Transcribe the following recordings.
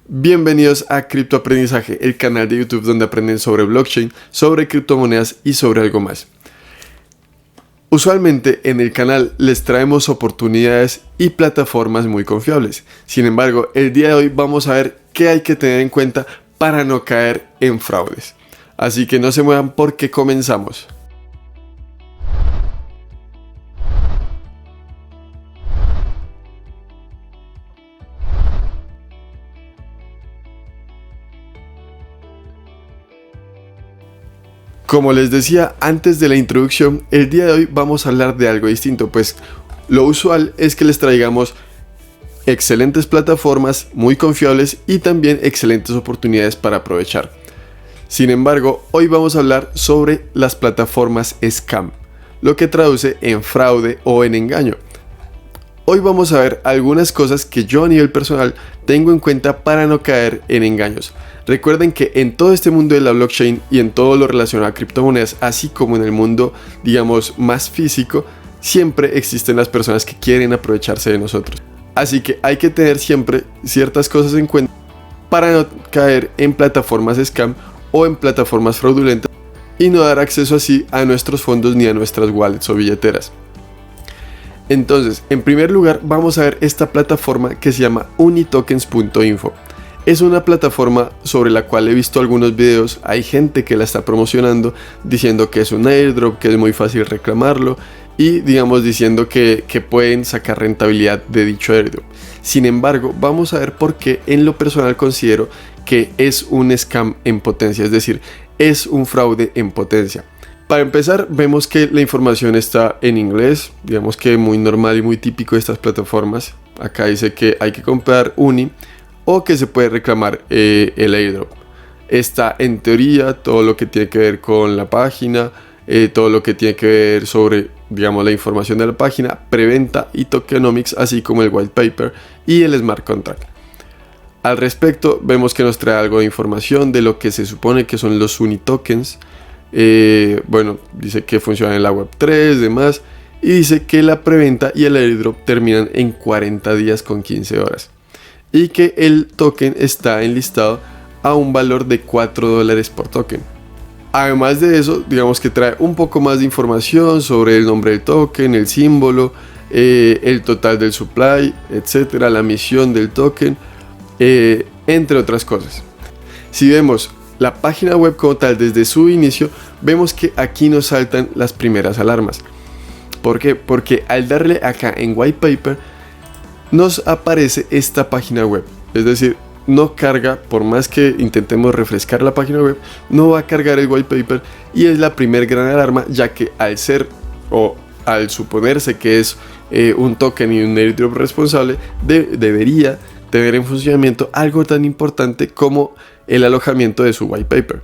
Bienvenidos a Criptoaprendizaje, el canal de YouTube donde aprenden sobre blockchain, sobre criptomonedas y sobre algo más. Usualmente en el canal les traemos oportunidades y plataformas muy confiables. Sin embargo, el día de hoy vamos a ver qué hay que tener en cuenta para no caer en fraudes. Así que no se muevan porque comenzamos. Como les decía antes de la introducción, el día de hoy vamos a hablar de algo distinto, pues lo usual es que les traigamos excelentes plataformas muy confiables y también excelentes oportunidades para aprovechar. Sin embargo, hoy vamos a hablar sobre las plataformas scam, lo que traduce en fraude o en engaño. Hoy vamos a ver algunas cosas que yo a nivel personal tengo en cuenta para no caer en engaños. Recuerden que en todo este mundo de la blockchain y en todo lo relacionado a criptomonedas, así como en el mundo, digamos, más físico, siempre existen las personas que quieren aprovecharse de nosotros. Así que hay que tener siempre ciertas cosas en cuenta para no caer en plataformas scam o en plataformas fraudulentas y no dar acceso así a nuestros fondos ni a nuestras wallets o billeteras. Entonces, en primer lugar, vamos a ver esta plataforma que se llama unitokens.info. Es una plataforma sobre la cual he visto algunos videos, hay gente que la está promocionando diciendo que es un airdrop, que es muy fácil reclamarlo y digamos diciendo que pueden sacar rentabilidad de dicho airdrop. Sin embargo, vamos a ver por qué en lo personal considero que es un scam en potencia, es decir, es un fraude en potencia. Para empezar, vemos que la información está en inglés, digamos que muy normal y muy típico de estas plataformas. Acá dice que hay que comprar UNI o que se puede reclamar el airdrop. Está en teoría todo lo que tiene que ver con la página, todo lo que tiene que ver sobre, digamos, la información de la página, preventa y tokenomics, así como el white paper y el smart contract. Al respecto, vemos que nos trae algo de información de lo que se supone que son los unitokens. Bueno, dice que funciona en la web3, demás, y dice que la preventa y el airdrop terminan en 40 días con 15 horas y que el token está enlistado a un valor de $4 por token. Además de eso, digamos que trae un poco más de información sobre el nombre del token, el símbolo, el total del supply, etcétera, la misión del token, entre otras cosas. Si vemos la página web como tal desde su inicio, vemos que aquí nos saltan las primeras alarmas. ¿Por qué? Porque al darle acá en white paper nos aparece esta página web, es decir, no carga, por más que intentemos refrescar la página web, no va a cargar el white paper y es la primer gran alarma, ya que al ser o al suponerse que es un token y un airdrop responsable, debería tener en funcionamiento algo tan importante como el alojamiento de su white paper.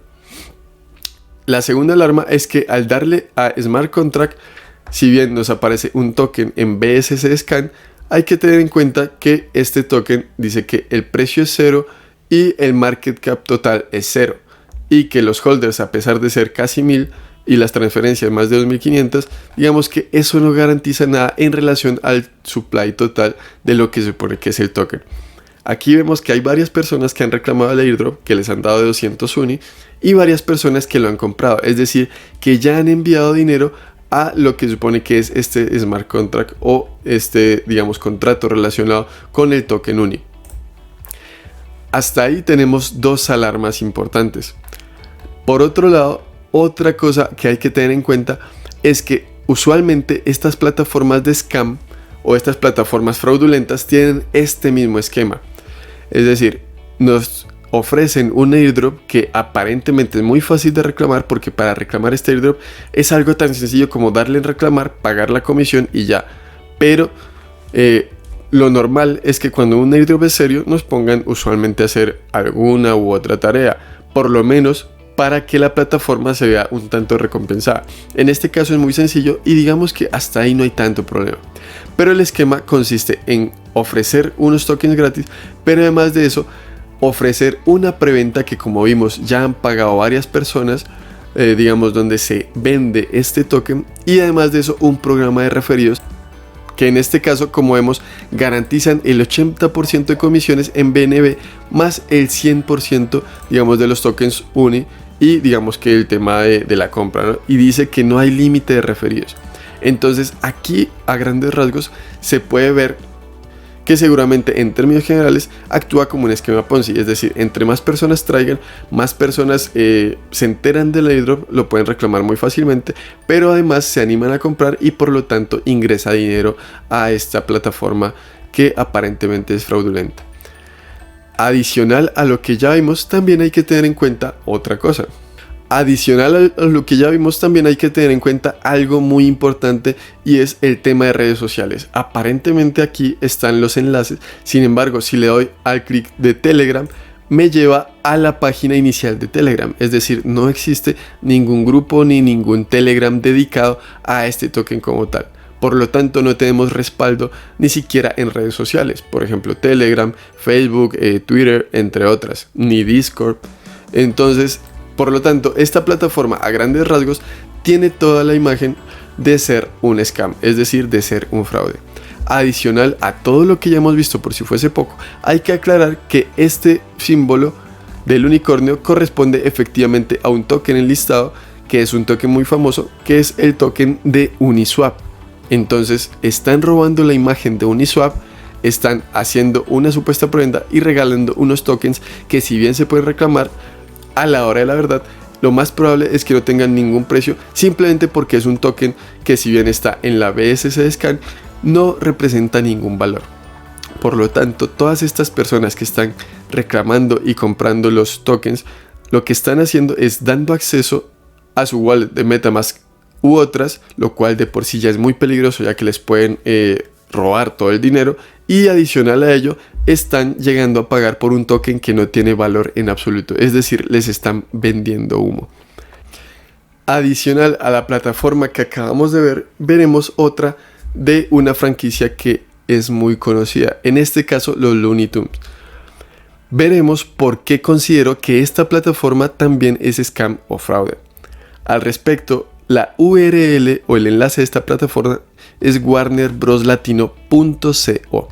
La segunda alarma es que al darle a Smart Contract, si bien nos aparece un token en BSC Scan, hay que tener en cuenta que este token dice que el precio es 0 y el market cap total es 0 y que los holders, a pesar de ser casi 1000 y las transferencias más de 2500, digamos que eso no garantiza nada en relación al supply total de lo que se supone que es el token. Aquí vemos que hay varias personas que han reclamado el airdrop, que les han dado de 200 UNI, y varias personas que lo han comprado, es decir, que ya han enviado dinero a lo que supone que es este smart contract o este, digamos, contrato relacionado con el token UNI. Hasta ahí tenemos dos alarmas importantes. Por otro lado, otra cosa que hay que tener en cuenta es que usualmente estas plataformas de scam o estas plataformas fraudulentas tienen este mismo esquema. Es decir, nos ofrecen un airdrop que aparentemente es muy fácil de reclamar, porque para reclamar este airdrop es algo tan sencillo como darle en reclamar, pagar la comisión y ya. Pero lo normal es que cuando un airdrop es serio nos pongan usualmente a hacer alguna u otra tarea, por lo menos para que la plataforma se vea un tanto recompensada. En este caso es muy sencillo y digamos que hasta ahí no hay tanto problema. Pero el esquema consiste en ofrecer unos tokens gratis, pero además de eso ofrecer una preventa que, como vimos, ya han pagado varias personas, digamos, donde se vende este token, y además de eso un programa de referidos que en este caso, como vemos, garantizan el 80% de comisiones en BNB más el 100%, digamos, de los tokens UNI y digamos que el tema de la compra, ¿no? Y dice que no hay límite de referidos. Entonces aquí a grandes rasgos se puede ver que seguramente en términos generales actúa como un esquema Ponzi, es decir, entre más personas traigan, más personas se enteran del airdrop, lo pueden reclamar muy fácilmente, pero además se animan a comprar y por lo tanto ingresa dinero a esta plataforma que aparentemente es fraudulenta. Adicional a lo que ya vimos, también hay que tener en cuenta otra cosa. Adicional a lo que ya vimos, también hay que tener en cuenta algo muy importante y es el tema de redes sociales. Aparentemente aquí están los enlaces, sin embargo, si le doy al clic de Telegram, me lleva a la página inicial de Telegram. Es decir, no existe ningún grupo ni ningún Telegram dedicado a este token como tal. Por lo tanto, no tenemos respaldo ni siquiera en redes sociales, por ejemplo, Telegram, Facebook, Twitter, entre otras, ni Discord. Entonces, por lo tanto, esta plataforma a grandes rasgos tiene toda la imagen de ser un scam, es decir, de ser un fraude. Adicional a todo lo que ya hemos visto por si fuese poco, hay que aclarar que este símbolo del unicornio corresponde efectivamente a un token enlistado, que es un token muy famoso, que es el token de Uniswap. Entonces, están robando la imagen de Uniswap, están haciendo una supuesta prenda y regalando unos tokens que, si bien se pueden reclamar, a la hora de la verdad, lo más probable es que no tengan ningún precio, simplemente porque es un token que, si bien está en la BSC de Scan, no representa ningún valor. Por lo tanto, todas estas personas que están reclamando y comprando los tokens, lo que están haciendo es dando acceso a su wallet de MetaMask u otras, lo cual de por sí ya es muy peligroso, ya que les pueden robar todo el dinero, y adicional a ello están llegando a pagar por un token que no tiene valor en absoluto, es decir, les están vendiendo humo. Adicional a la plataforma que acabamos de ver, veremos otra de una franquicia que es muy conocida, en este caso los Looney Tunes. Veremos por qué considero que esta plataforma también es scam o fraude. Al respecto, la URL o el enlace de esta plataforma es warnerbroslatino.co.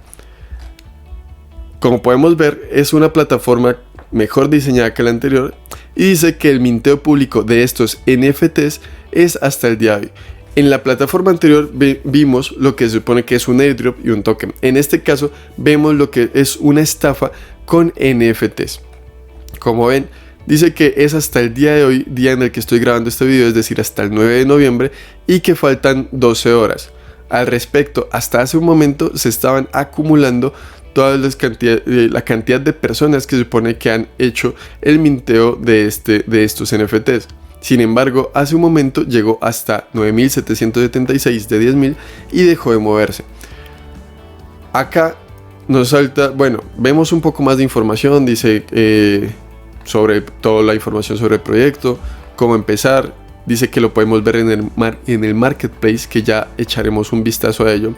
Como podemos ver, es una plataforma mejor diseñada que la anterior y dice que el minteo público de estos NFTs es hasta el día de hoy. En la plataforma anterior vimos lo que se supone que es un airdrop y un token. En este caso vemos lo que es una estafa con NFTs. Como ven, dice que es hasta el día de hoy, día en el que estoy grabando este video, es decir, hasta el 9 de noviembre, y que faltan 12 horas. Al respecto, hasta hace un momento se estaban acumulando toda la cantidad de personas que se supone que han hecho el minteo de estos NFTs. Sin embargo, hace un momento llegó hasta 9.776 de 10.000 y dejó de moverse. Acá nos salta, bueno, vemos un poco más de información, dice sobre toda la información sobre el proyecto, cómo empezar, dice que lo podemos ver en el marketplace, que ya echaremos un vistazo a ello.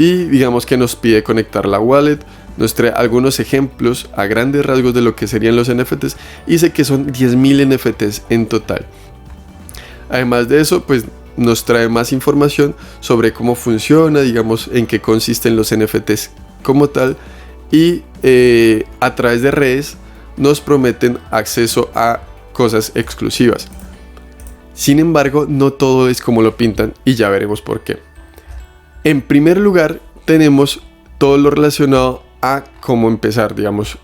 Y digamos que nos pide conectar la wallet, nos trae algunos ejemplos a grandes rasgos de lo que serían los NFTs y dice que son 10.000 NFTs en total. Además de eso, pues nos trae más información sobre cómo funciona, digamos en qué consisten los NFTs como tal, y a través de redes nos prometen acceso a cosas exclusivas. Sin embargo, no todo es como lo pintan y ya veremos por qué. En primer lugar, tenemos todo lo relacionado a cómo empezar, digamos.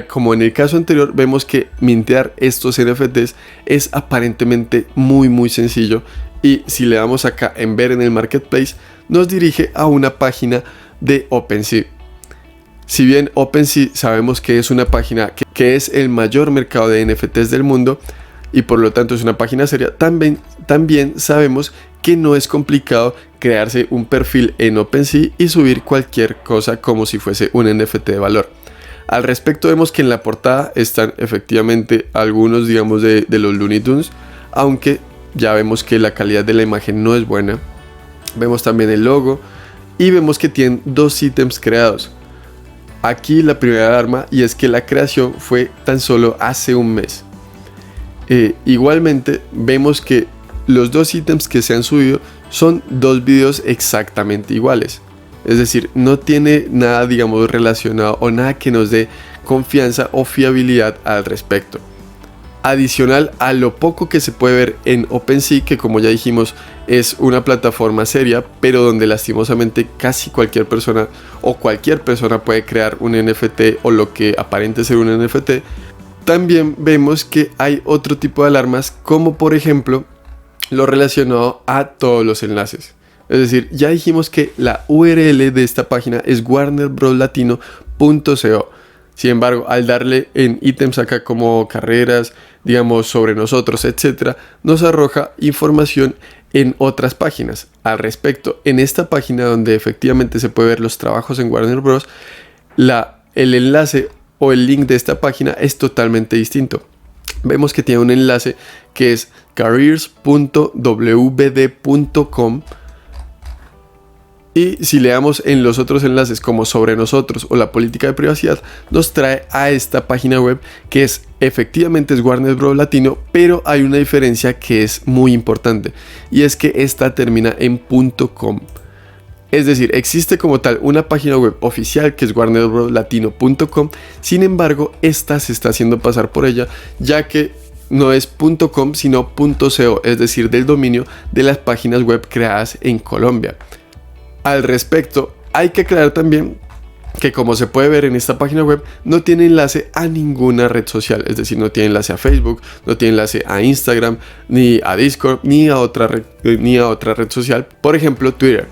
Como en el caso anterior, vemos que mintear estos NFTs es aparentemente muy sencillo, y si le damos acá en ver en el marketplace, nos dirige a una página de OpenSea. Si bien OpenSea sabemos que es una página que es el mayor mercado de NFTs del mundo y por lo tanto es una página seria, también sabemos que no es complicado crearse un perfil en OpenSea y subir cualquier cosa como si fuese un NFT de valor. Al respecto, vemos que en la portada están efectivamente algunos, digamos, de los Looney Tunes, aunque ya vemos que la calidad de la imagen no es buena. Vemos también el logo y vemos que tienen dos ítems creados. Aquí la primera alarma, y es que la creación fue tan solo hace un mes. Igualmente vemos que los dos ítems que se han subido son dos videos exactamente iguales. Es decir, no tiene nada, digamos, relacionado o nada que nos dé confianza o fiabilidad al respecto. Adicional a lo poco que se puede ver en OpenSea, que como ya dijimos es una plataforma seria, pero donde lastimosamente casi cualquier persona puede crear un NFT o lo que aparente ser un NFT, también vemos que hay otro tipo de alarmas, como por ejemplo lo relacionado a todos los enlaces. Es decir, ya dijimos que la URL de esta página es warnerbroslatino.co. Sin embargo, al darle en ítems acá como carreras, digamos, sobre nosotros, etc., nos arroja información en otras páginas al respecto. En esta página donde efectivamente se puede ver los trabajos en Warner Bros., el enlace o el link de esta página es totalmente distinto. Vemos que tiene un enlace que es careers.wd.com. Y si le damos en los otros enlaces como sobre nosotros o la política de privacidad, nos trae a esta página web que efectivamente es Warner Bros. Latino, pero hay una diferencia que es muy importante y es que esta termina en .com. Es decir, existe como tal una página web oficial que es warnerbrolatino.com, sin embargo esta se está haciendo pasar por ella ya que no es .com sino .co, es decir, del dominio de las páginas web creadas en Colombia. Al respecto, hay que aclarar también que, como se puede ver en esta página web, no tiene enlace a ninguna red social, es decir, no tiene enlace a Facebook, no tiene enlace a Instagram, ni a Discord, ni a otra red social, por ejemplo Twitter.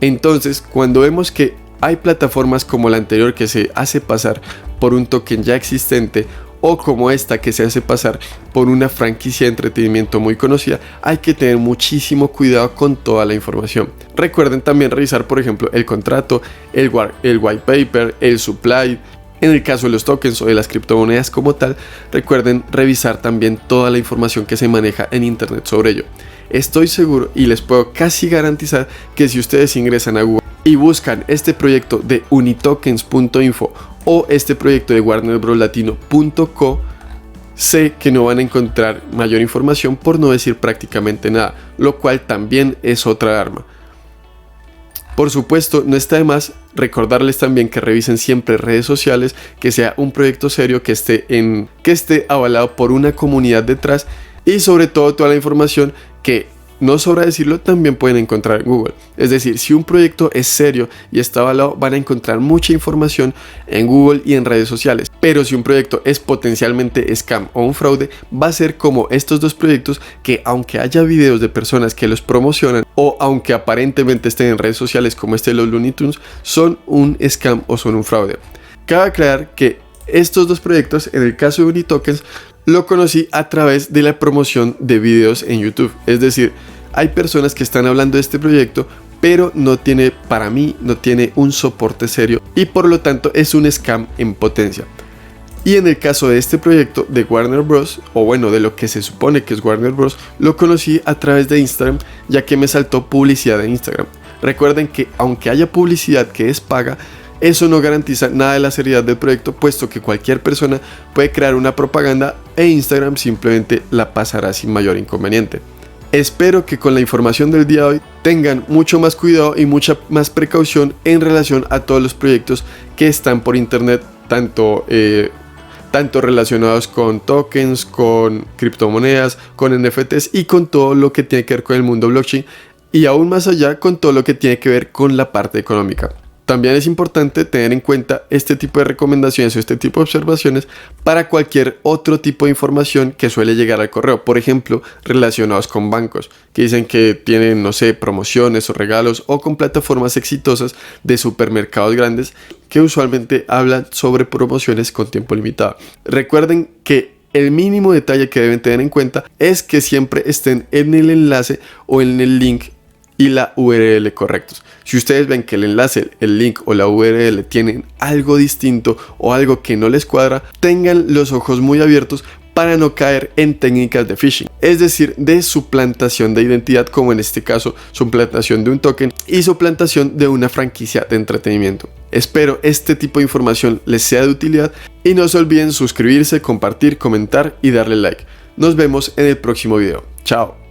Entonces, cuando vemos que hay plataformas como la anterior que se hace pasar por un token ya existente, o como esta que se hace pasar por una franquicia de entretenimiento muy conocida, hay que tener muchísimo cuidado con toda la información. Recuerden también revisar, por ejemplo, el contrato, el white paper, el supply. En el caso de los tokens o de las criptomonedas como tal, recuerden revisar también toda la información que se maneja en internet sobre ello. Estoy seguro y les puedo casi garantizar que si ustedes ingresan a Google y buscan este proyecto de unitokens.info o este proyecto de warnerbrolatino.co, sé que no van a encontrar mayor información, por no decir prácticamente nada, lo cual también es otra alarma. Por supuesto, no está de más recordarles también que revisen siempre redes sociales, que sea un proyecto serio, que esté avalado por una comunidad detrás, y sobre todo toda la información que, no sobra decirlo, también pueden encontrar en Google. Es decir, si un proyecto es serio y está avalado, van a encontrar mucha información en Google y en redes sociales. Pero si un proyecto es potencialmente scam o un fraude, va a ser como estos dos proyectos que, aunque haya videos de personas que los promocionan o aunque aparentemente estén en redes sociales como este de los Looney Tunes, son un scam o son un fraude. Cabe aclarar que estos dos proyectos, en el caso de Unitokens, lo conocí a través de la promoción de videos en YouTube. Es decir, hay personas que están hablando de este proyecto, pero para mí no tiene un soporte serio y por lo tanto es un scam en potencia. Y en el caso de este proyecto de Warner Bros., o bueno, de lo que se supone que es Warner Bros., lo conocí a través de Instagram, ya que me saltó publicidad en Instagram. Recuerden que aunque haya publicidad que es paga, eso no garantiza nada de la seriedad del proyecto, puesto que cualquier persona puede crear una propaganda e Instagram simplemente la pasará sin mayor inconveniente. Espero que con la información del día de hoy tengan mucho más cuidado y mucha más precaución en relación a todos los proyectos que están por internet, tanto relacionados con tokens, con criptomonedas, con NFTs y con todo lo que tiene que ver con el mundo blockchain, y aún más allá con todo lo que tiene que ver con la parte económica. También es importante tener en cuenta este tipo de recomendaciones o este tipo de observaciones para cualquier otro tipo de información que suele llegar al correo. Por ejemplo, relacionados con bancos, que dicen que tienen, no sé, promociones o regalos, o con plataformas exitosas de supermercados grandes que usualmente hablan sobre promociones con tiempo limitado. Recuerden que el mínimo detalle que deben tener en cuenta es que siempre estén en el enlace o en el link y la URL correctos. Si ustedes ven que el enlace, el link o la URL tienen algo distinto o algo que no les cuadra, tengan los ojos muy abiertos para no caer en técnicas de phishing, es decir, de suplantación de identidad, como en este caso suplantación de un token y suplantación de una franquicia de entretenimiento. Espero este tipo de información les sea de utilidad y no se olviden suscribirse, compartir, comentar y darle like. Nos vemos en el próximo video. Chao.